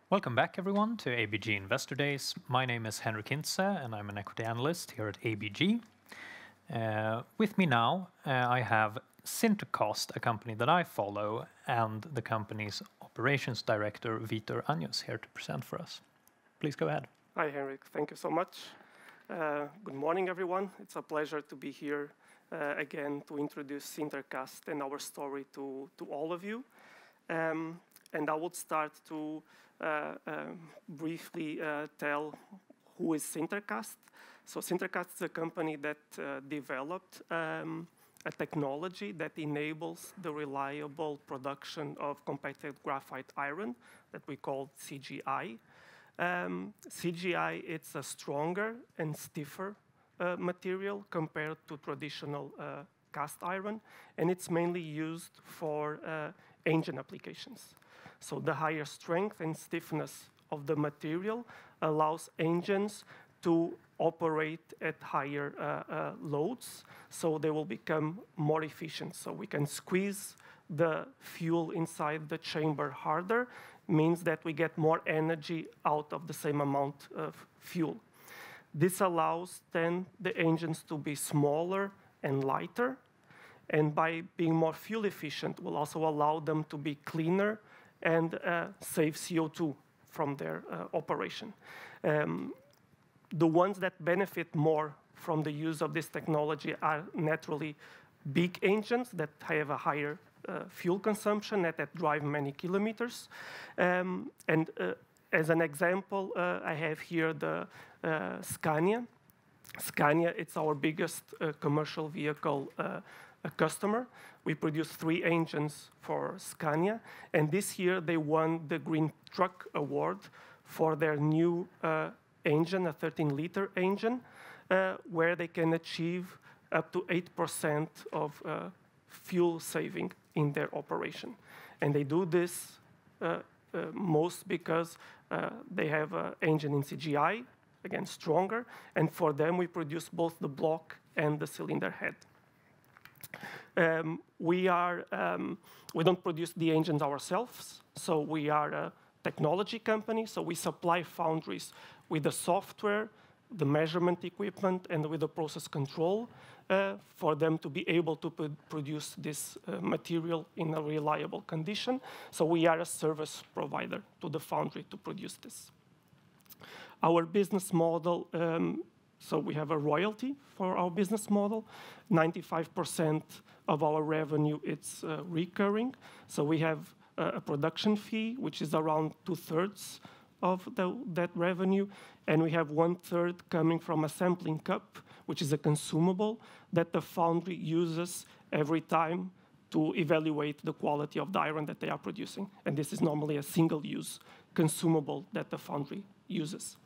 Welcome back, everyone, to ABG Investor Days. My name is Henrik Hintze, and I'm an equity analyst here at ABG. With me now, I have SinterCast, a company that I follow, and the company's operations director, Vitor Anjos, here to present for us. Please go ahead. Hi, Henrik. Thank you so much. Good morning, everyone. It's a pleasure to be here again to introduce SinterCast and our story to all of you. And I would start to briefly tell who is SinterCast. So SinterCast is a company that developed a technology that enables the reliable production of compacted graphite iron that we call CGI. CGI, it's a stronger and stiffer material compared to traditional cast iron, and it's mainly used for engine applications. So the higher strength and stiffness of the material allows engines to operate at higher loads, so they will become more efficient. So we can squeeze the fuel inside the chamber harder, means that we get more energy out of the same amount of fuel. This allows then the engines to be smaller and lighter, and by being more fuel efficient will also allow them to be cleaner and save CO2 from their operation. The ones that benefit more from the use of this technology are naturally big engines that have a higher fuel consumption that drive many kilometers. As an example, I have here the Scania. Scania, it's our biggest commercial vehicle customer. We produce 3 engines for Scania, and this year they won the Green Truck Award for their new engine, a 13-liter engine, where they can achieve up to 8% of fuel saving in their operation. And they do this most because they have an engine in CGI, again, stronger, and for them we produce both the block and the cylinder head. We don't produce the engines ourselves, so we are a technology company, so we supply foundries with the software, the measurement equipment, and with the process control for them to be able to produce this material in a reliable condition. So we are a service provider to the foundry to produce this. Our business model, so we have a royalty for our business model. 95% of our revenue, it's recurring. So we have a production fee, which is around 2/3 of that revenue, and we have 1/3 coming from a sampling cup, which is a consumable that the foundry uses every time to evaluate the quality of the iron that they are producing. And this is normally a single-use consumable that the foundry uses.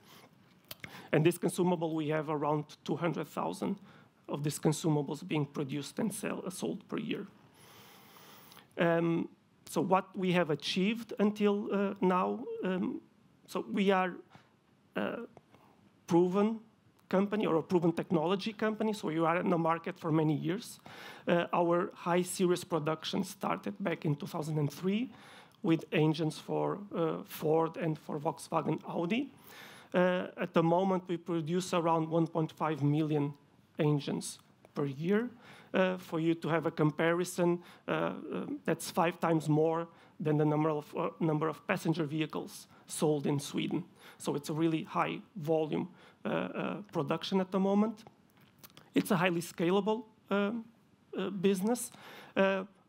And this consumable, we have around 200,000 of these consumables being produced and sold per year. So what we have achieved until now, so we are a proven company or a proven technology company, so we are in the market for many years. Our high series production started back in 2003 with engines for Ford and for Volkswagen Audi. At the moment, we produce around 1.5 million engines per year. For you to have a comparison, that's 5 times more than the number of passenger vehicles sold in Sweden. So it's a really high volume production at the moment. It's a highly scalable business.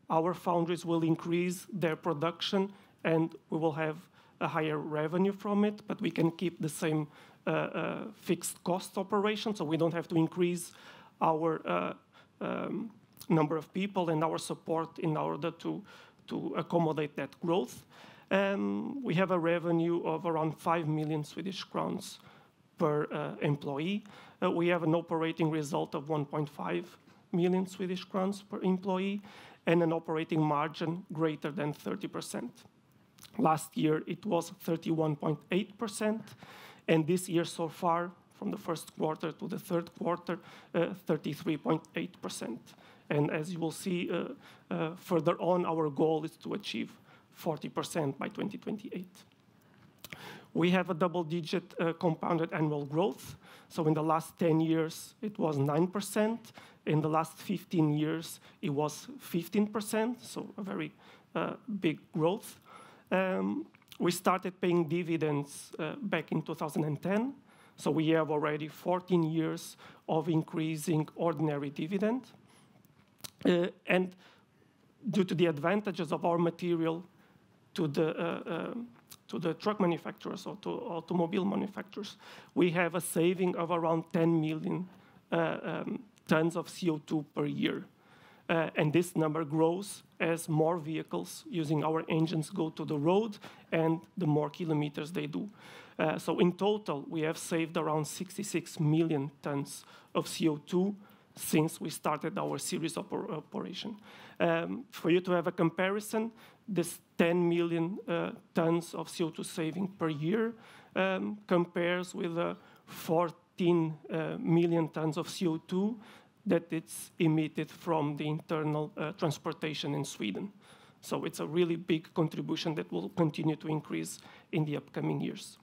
Our foundries will increase their production and we will have a higher revenue from it, but we can keep the same fixed cost operation, so we don't have to increase our number of people and our support in order to accommodate that growth. We have a revenue of around 5 million Swedish crowns per employee. We have an operating result of 1.5 million Swedish crowns per employee and an operating margin greater than 30%. Last year, it was 31.8%, and this year so far, from the first quarter to the third quarter, 33.8%. And as you will see further on, our goal is to achieve 40% by 2028. We have a double-digit compounded annual growth. So in the last 10 years, it was 9%. In the last 15 years, it was 15%, so a very big growth. We started paying dividends back in 2010. So we have already 14 years of increasing ordinary dividend. And due to the advantages of our material to the truck manufacturers or to automobile manufacturers, we have a saving of around 10 million tons of CO2 per year. And this number grows as more vehicles using our engines go to the road and the more kilometers they do. So in total, we have saved around 66 million tons of CO2 since we started our series of operation. For you to have a comparison, this 10 million tons of CO2 saving per year compares with 14 million tons of CO2 that it's emitted from the internal transportation in Sweden. So it's a really big contribution that will continue to increase in the upcoming years.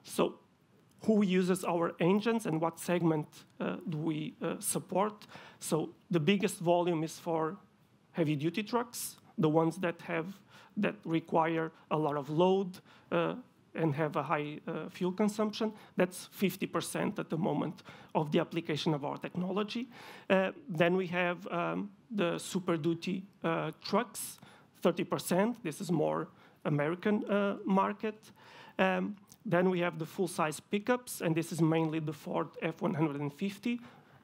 So who uses our engines and what segment do we support? So the biggest volume is for heavy-duty trucks, the ones that require a lot of load and have a high fuel consumption. That's 50% at the moment of the application of our technology. Then we have the super-duty trucks, 30%. This is more American market. Then we have the full-size pickups, and this is mainly the Ford F-150,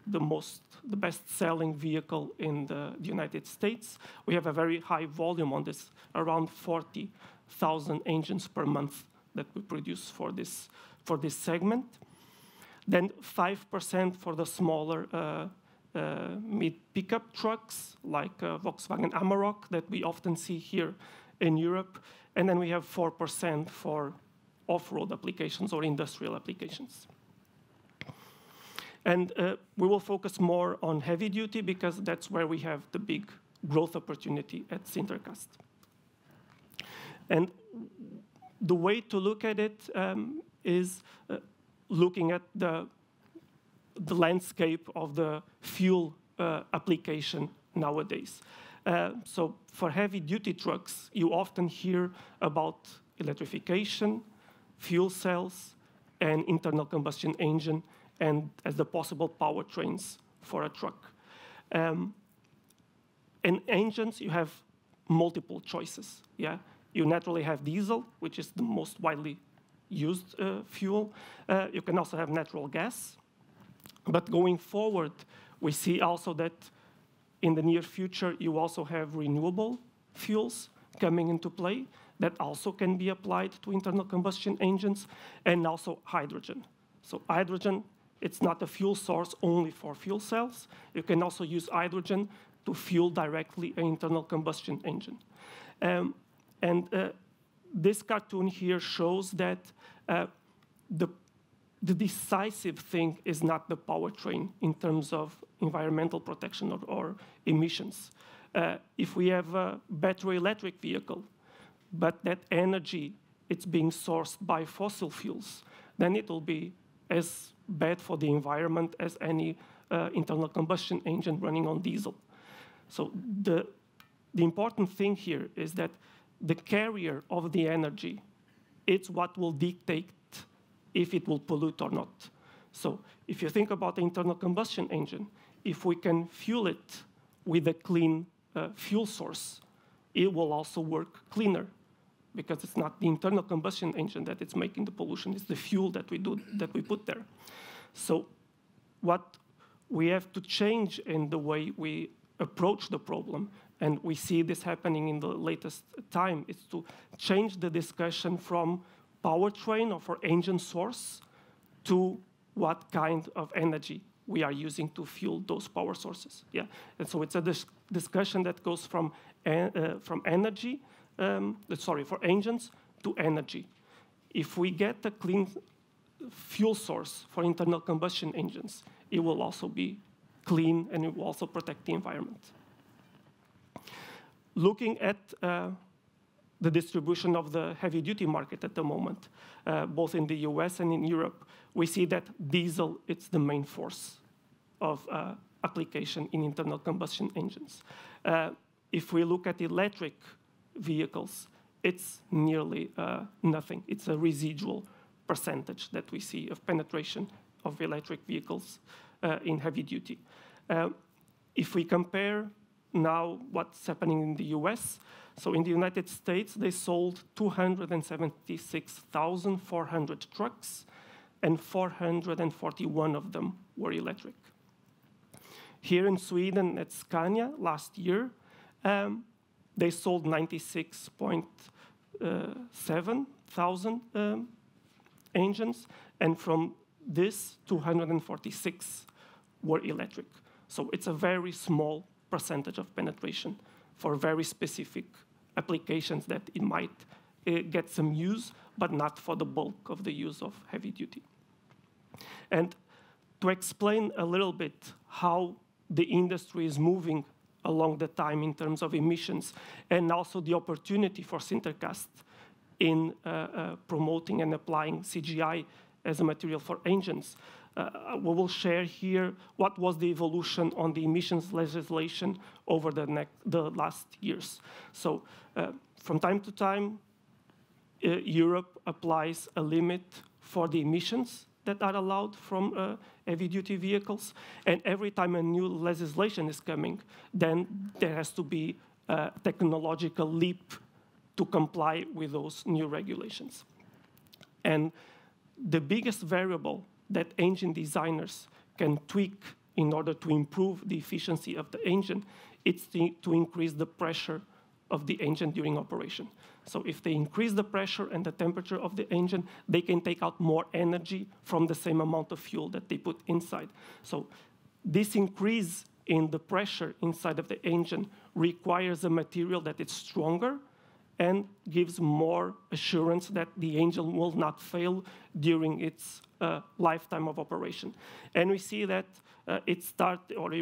the best-selling vehicle in the United States. We have a very high volume on this, around 40,000 engines per month that we produce for this segment. Then 5% for the smaller mid-pickup trucks, like Volkswagen Amarok that we often see here in Europe. And then we have 4% for off-road applications or industrial applications. And we will focus more on heavy duty because that's where we have the big growth opportunity at SinterCast. And the way to look at it is looking at the landscape of the fuel application nowadays. So for heavy-duty trucks, you often hear about electrification, fuel cells, and internal combustion engine, and as the possible powertrains for a truck. In engines, you have multiple choices. Yeah, you naturally have diesel, which is the most widely used fuel. You can also have natural gas. But going forward, we see also that in the near future, you also have renewable fuels coming into play that also can be applied to internal combustion engines, and also hydrogen. So hydrogen, it's not a fuel source only for fuel cells. You can also use hydrogen to fuel directly an internal combustion engine. This cartoon here shows that the decisive thing is not the powertrain in terms of environmental protection or emissions. If we have a battery electric vehicle, but that energy, it's being sourced by fossil fuels, then it will be as bad for the environment as any internal combustion engine running on diesel. So the important thing here is that the carrier of the energy, it's what will dictate if it will pollute or not. So if you think about the internal combustion engine, if we can fuel it with a clean fuel source, it will also work cleaner, because it's not the internal combustion engine that it's making the pollution, it's the fuel that we put there. So what we have to change in the way we approach the problem, and we see this happening in the latest time, is to change the discussion from powertrain or for engine source to what kind of energy we are using to fuel those power sources. Yeah, and so it's a discussion that goes from energy, for engines to energy. If we get a clean fuel source for internal combustion engines, it will also be clean and it will also protect the environment. Looking at the distribution of the heavy-duty market at the moment, both in the US and in Europe, we see that diesel is the main force of application in internal combustion engines. If we look at electric vehicles, it's nearly nothing. It's a residual percentage that we see of penetration of electric vehicles in heavy duty. If we compare now what's happening in the US, so in the United States, they sold 276,400 trucks, and 441 of them were electric. Here in Sweden, at Scania, last year, they sold 96.7 thousand engines, and from this, 246 were electric. So it's a very small percentage of penetration for very specific applications that it might get some use, but not for the bulk of the use of heavy duty. And to explain a little bit how the industry is moving along the time in terms of emissions, and also the opportunity for SinterCast in promoting and applying CGI as a material for engines, we will share here what was the evolution on the emissions legislation over the last years. So from time to time, Europe applies a limit for the emissions that are allowed from heavy-duty vehicles. And every time a new legislation is coming, then there has to be a technological leap to comply with those new regulations. And the biggest variable that engine designers can tweak in order to improve the efficiency of the engine is to increase the pressure of the engine during operation. So if they increase the pressure and the temperature of the engine, they can take out more energy from the same amount of fuel that they put inside. So this increase in the pressure inside of the engine requires a material that is stronger and gives more assurance that the engine will not fail during its lifetime of operation. And we see that it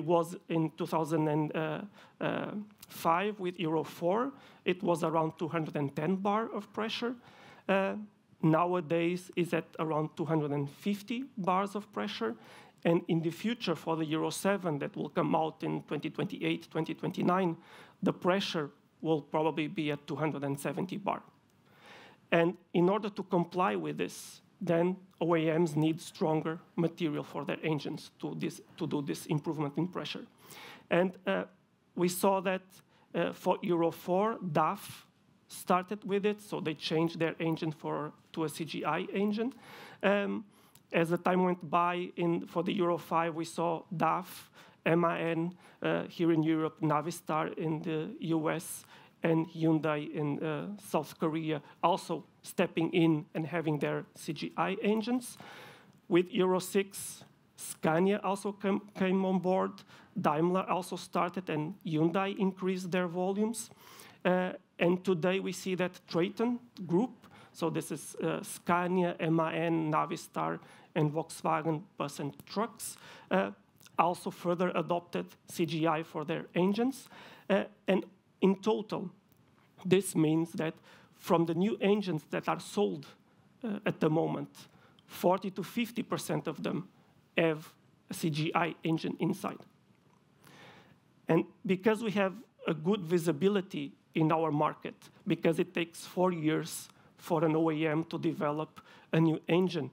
was in 2005 with Euro 4. It was around 210 bar of pressure. Nowadays, is at around 250 bars of pressure. And in the future, for the Euro 7 that will come out in 2028, 2029, the pressure will probably be at 270 bar. And in order to comply with this, then OEMs need stronger material for their engines to do this improvement in pressure. And we saw that for Euro 4, DAF started with it, so they changed their engine to a CGI engine. As the time went by, for the Euro 5, we saw DAF, MAN here in Europe, Navistar in the US, and Hyundai in South Korea also stepping in and having their CGI engines. With Euro 6, Scania also came on board. Daimler also started, and Hyundai increased their volumes. And today we see that Traton Group, so this is Scania, MAN, Navistar, and Volkswagen Bus and Trucks, also further adopted CGI for their engines. And in total, this means that from the new engines that are sold at the moment, 40 to 50% of them have a CGI engine inside. And because we have a good visibility in our market, because it takes 4 years for an OEM to develop a new engine,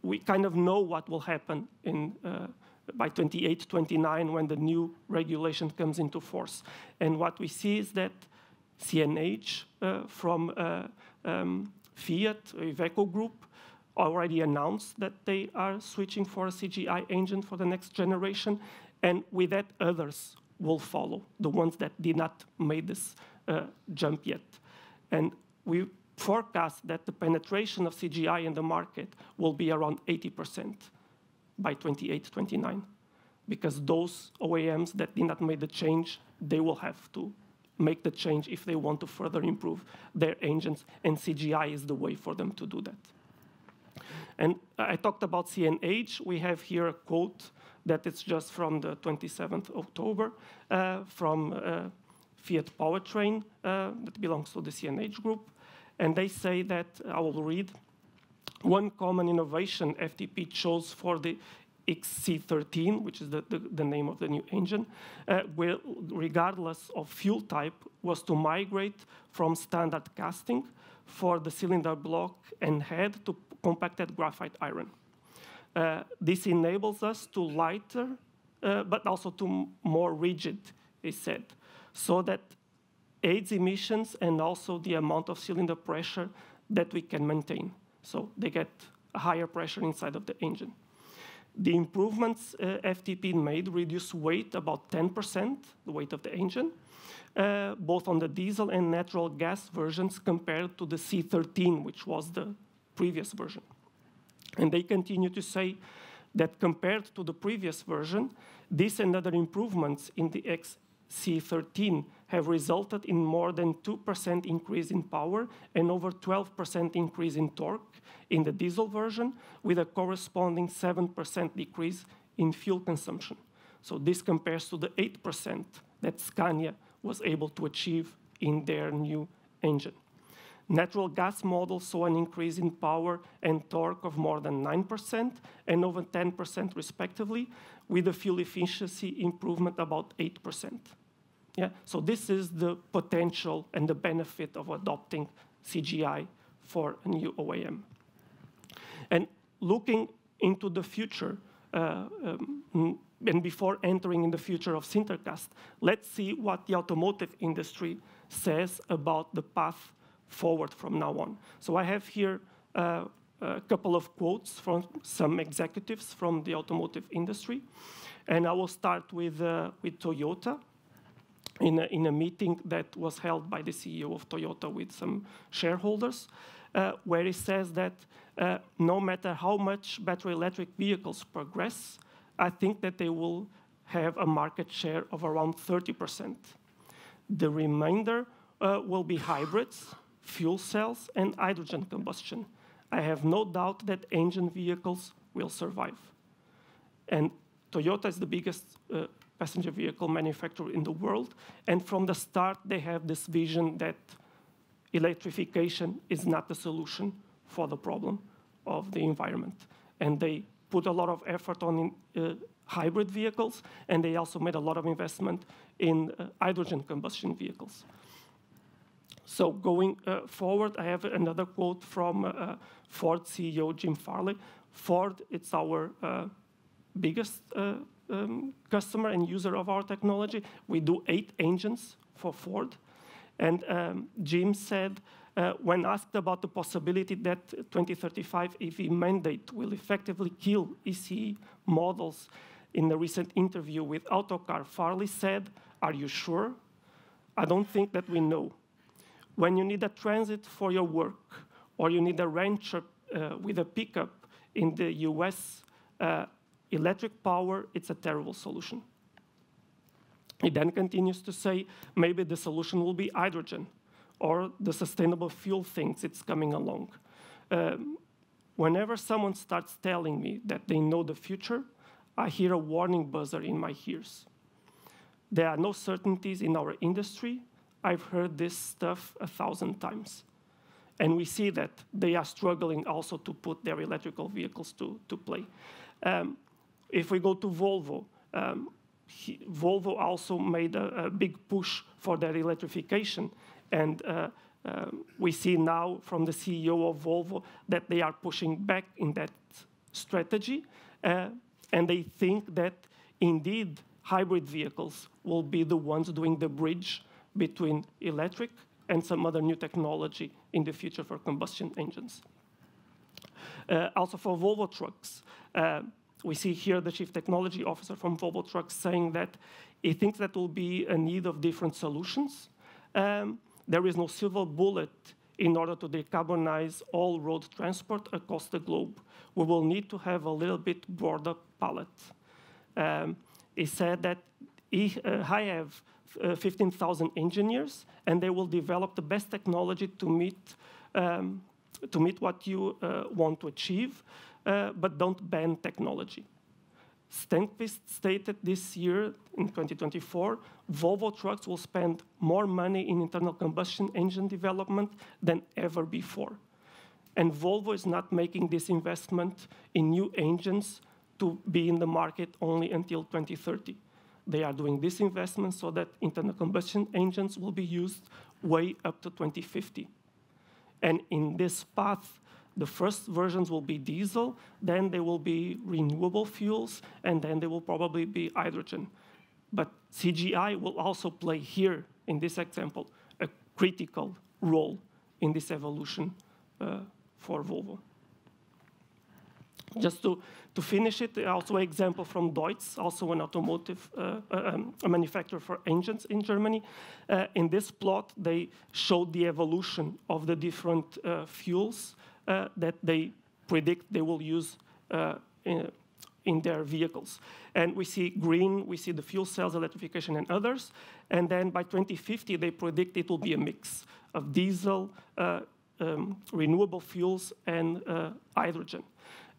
we kind of know what will happen by 28, 29 when the new regulation comes into force. And what we see is that CNH from Fiat, Iveco Group, already announced that they are switching for a CGI engine for the next generation, and with that others will follow, the ones that did not make this jump yet. And we forecast that the penetration of CGI in the market will be around 80% by 28, 29, because those OEMs that did not make the change, they will have to make the change if they want to further improve their engines, and CGI is the way for them to do that. And I talked about CNH. We have here a quote that it's just from the 27th October from Fiat Powertrain that belongs to the CNH group. And they say that, I will read, one common innovation FTP chose for the XC13, which is the name of the new engine, regardless of fuel type, was to migrate from standard casting for the cylinder block and head to compacted graphite iron. This enables us to lighter, but also to more rigid, he said, so that aids emissions and also the amount of cylinder pressure that we can maintain. So they get a higher pressure inside of the engine. The improvements FTP made reduce weight about 10%, the weight of the engine, both on the diesel and natural gas versions compared to the C13, which was the previous version. And they continue to say that compared to the previous version, this and other improvements in the XC13 have resulted in more than 2% increase in power and over 12% increase in torque in the diesel version, with a corresponding 7% decrease in fuel consumption. So this compares to the 8% that Scania was able to achieve in their new engine. Natural gas models saw an increase in power and torque of more than 9% and over 10% respectively, with a fuel efficiency improvement about 8%. Yeah? So this is the potential and the benefit of adopting CGI for a new OEM. And looking into the future, and before entering in the future of SinterCast, let's see what the automotive industry says about the path forward from now on. So I have here a couple of quotes from some executives from the automotive industry. And I will start with Toyota in a meeting that was held by the CEO of Toyota with some shareholders, where he says that no matter how much battery electric vehicles progress, I think that they will have a market share of around 30%. The remainder will be hybrids, fuel cells, and hydrogen combustion. I have no doubt that engine vehicles will survive. And Toyota is the biggest passenger vehicle manufacturer in the world. And from the start, they have this vision that electrification is not the solution for the problem of the environment. And they put a lot of effort on hybrid vehicles, and they also made a lot of investment in hydrogen combustion vehicles. So going forward, I have another quote from Ford CEO Jim Farley. Ford, it's our biggest customer and user of our technology. We do 8 engines for Ford. And Jim said, when asked about the possibility that 2035 EV mandate will effectively kill ECE models in a recent interview with Autocar, Farley said, "Are you sure? I don't think that we know. When you need a transit for your work, or you need a rancher with a pickup in the US, electric power, it's a terrible solution." He then continues to say, maybe the solution will be hydrogen, or the sustainable fuel thinks it's coming along. Whenever someone starts telling me that they know the future, I hear a warning buzzer in my ears. There are no certainties in our industry. I've heard this stuff 1,000 times. And we see that they are struggling also to put their electrical vehicles to play. If we go to Volvo, Volvo also made a big push for their electrification. And we see now from the CEO of Volvo that they are pushing back in that strategy. And they think that indeed hybrid vehicles will be the ones doing the bridge between electric and some other new technology in the future for combustion engines. Also for Volvo Trucks, we see here the chief technology officer from Volvo Trucks saying that he thinks that will be a need of different solutions. There is no silver bullet in order to decarbonize all road transport across the globe. We will need to have a little bit broader palette. He said that I have 15,000 engineers, and they will develop the best technology to meet what you want to achieve, but don't ban technology. Stenqvist stated this year, in 2024, Volvo Trucks will spend more money in internal combustion engine development than ever before. And Volvo is not making this investment in new engines to be in the market only until 2030. They are doing this investment so that internal combustion engines will be used way up to 2050. And in this path, the first versions will be diesel, then they will be renewable fuels, and then they will probably be hydrogen. But CGI will also play here, in this example, a critical role in this evolution for Volvo. Just to finish it, also an example from Deutz, also an automotive a manufacturer for engines in Germany. In this plot, they showed the evolution of the different fuels that they predict they will use in their vehicles. And we see green, we see the fuel cells, electrification, and others. And then by 2050, they predict it will be a mix of diesel, renewable fuels, and hydrogen.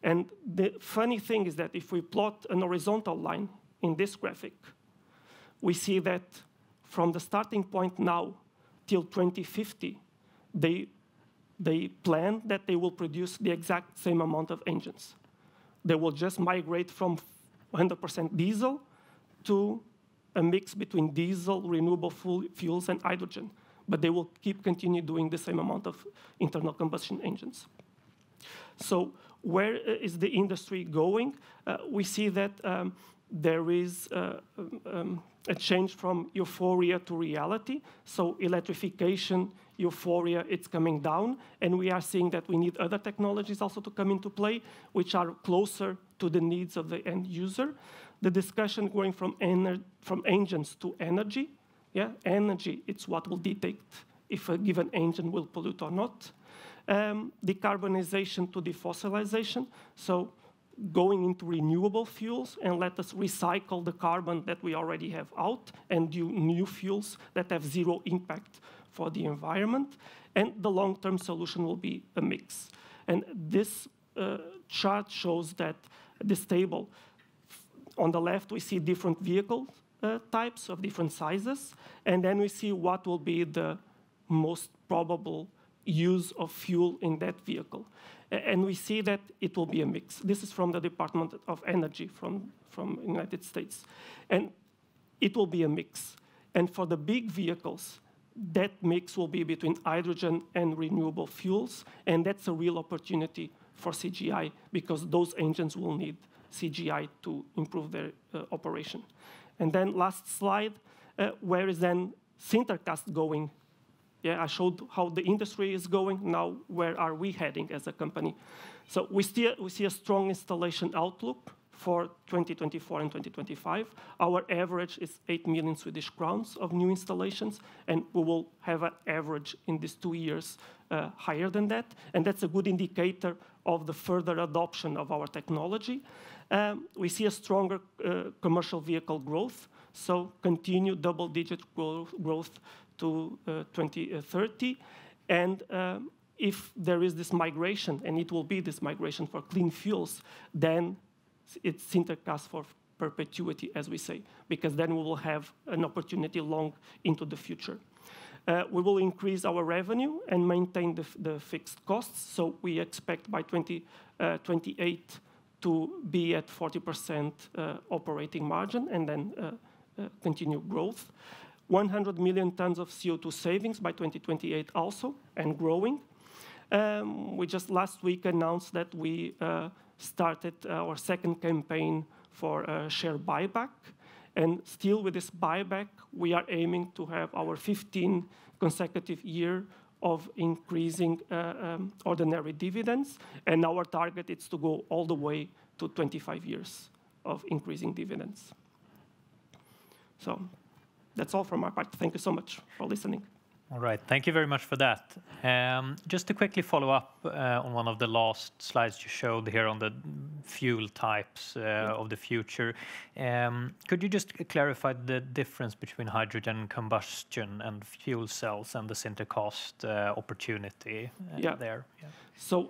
And the funny thing is that if we plot an horizontal line in this graphic, we see that from the starting point now till 2050, they plan that they will produce the exact same amount of engines. They will just migrate from 100% diesel to a mix between diesel, renewable fuels, and hydrogen. But they will continue doing the same amount of internal combustion engines. So where is the industry going? We see that there is a change from euphoria to reality. So electrification, euphoria, it's coming down. And we are seeing that we need other technologies also to come into play, which are closer to the needs of the end user. The discussion going from engines to energy. Yeah, energy, it's what will dictate if a given engine will pollute or not. Decarbonization to defossilization. So going into renewable fuels and let us recycle the carbon that we already have out and do new fuels that have zero impact for the environment. And the long-term solution will be a mix. And this chart shows that this table, on the left, we see different vehicle types of different sizes. And then we see what will be the most probable use of fuel in that vehicle. And we see that it will be a mix. This is from the Department of Energy from the United States. And it will be a mix. And for the big vehicles, that mix will be between hydrogen and renewable fuels. And that's a real opportunity for CGI because those engines will need CGI to improve their operation. And then last slide, where is then SinterCast going? Yeah, I showed how the industry is going. Now, where are we heading as a company? So we see a strong installation outlook for 2024 and 2025. Our average is 8 million Swedish crowns of new installations, and we will have an average in these 2 years higher than that. And that's a good indicator of the further adoption of our technology. We see a stronger commercial vehicle growth, so continued double-digit growth to 2030. And if there is this migration, and it will be this migration for clean fuels, then it's SinterCast for perpetuity, as we say, because then we will have an opportunity long into the future. We will increase our revenue and maintain the fixed costs. So we expect by 2028 to be at 40% operating margin and then continue growth. 100 million tons of CO2 savings by 2028 also, and growing. We just last week announced that we started our second campaign for share buyback. And still with this buyback, we are aiming to have our 15 consecutive year of increasing ordinary dividends. And our target is to go all the way to 25 years of increasing dividends. So that's all from my part. Thank you so much for listening. All right, thank you very much for that. Just to quickly follow up on one of the last slides you showed here on the fuel types of the future, could you just clarify the difference between hydrogen combustion and fuel cells and the SinterCast opportunity there? Yeah. So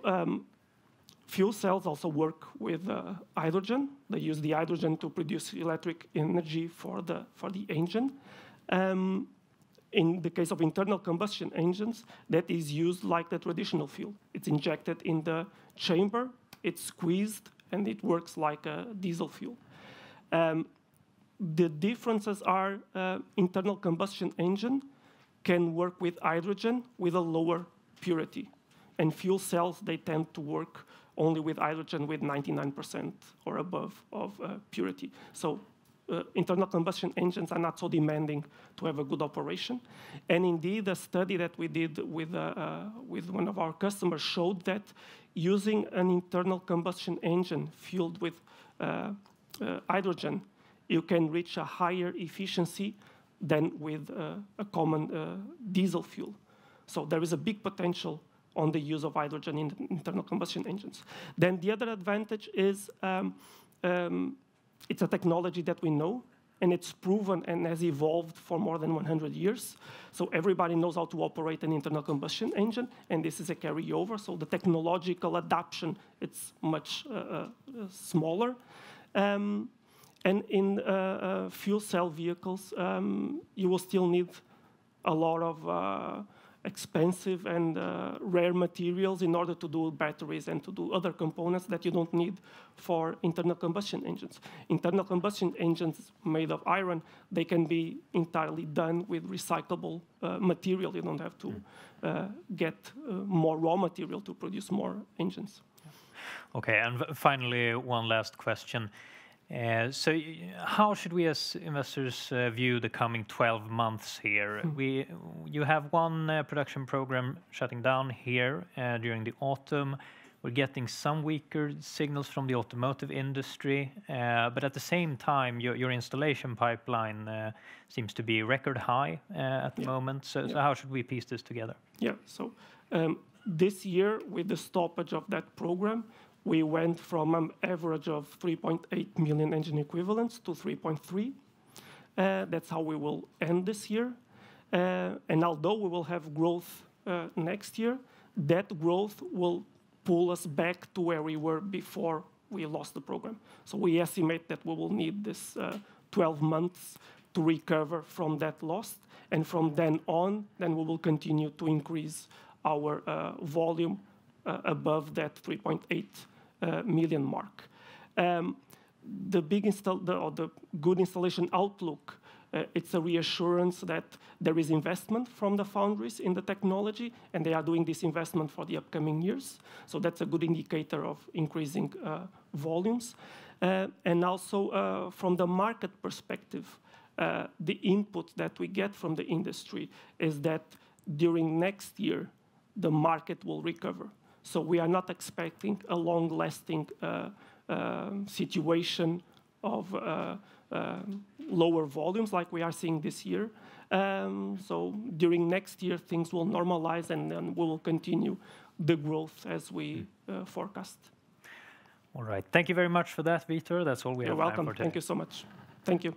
Fuel cells also work with hydrogen. They use the hydrogen to produce electric energy for the engine. In the case of internal combustion engines, that is used like the traditional fuel. It's injected in the chamber, it's squeezed, and it works like a diesel fuel. The differences are internal combustion engine can work with hydrogen with a lower purity. And fuel cells, they tend to work only with hydrogen with 99% or above of purity. So internal combustion engines are not so demanding to have a good operation. And indeed, a study that we did with one of our customers showed that using an internal combustion engine fueled with hydrogen, you can reach a higher efficiency than with a common diesel fuel. So there is a big potential on the use of hydrogen in internal combustion engines. Then the other advantage is it's a technology that we know, and it's proven and has evolved for more than 100 years. So everybody knows how to operate an internal combustion engine, and this is a carryover. So the technological adoption, it's much smaller. And in fuel cell vehicles, you will still need a lot of expensive and rare materials in order to do batteries and to do other components that you don't need for internal combustion engines. Internal combustion engines made of iron, they can be entirely done with recyclable material. You don't have to get more raw material to produce more engines. Okay, and finally, one last question. So how should we as investors view the coming 12 months here? You have one production program shutting down here during the autumn. We're getting some weaker signals from the automotive industry, but at the same time, your installation pipeline seems to be record high at the moment. So how should we piece this together? Yeah, so this year, with the stoppage of that program, we went from an average of 3.8 million engine equivalents to 3.3. That's how we will end this year. And although we will have growth next year, that growth will pull us back to where we were before we lost the program. So we estimate that we will need this 12 months to recover from that loss. And from then on, then we will continue to increase our volume above that 3.8 million mark. The good installation outlook, it's a reassurance that there is investment from the foundries in the technology, and they are doing this investment for the upcoming years. So that's a good indicator of increasing volumes. And also from the market perspective, the input that we get from the industry is that during next year, the market will recover. So we are not expecting a long-lasting situation of lower volumes like we are seeing this year. So during next year, things will normalize, and then we will continue the growth as we forecast. All right. Thank you very much for that, Vitor. That's all we have time for today. You're welcome. Thank you so much. Thank you.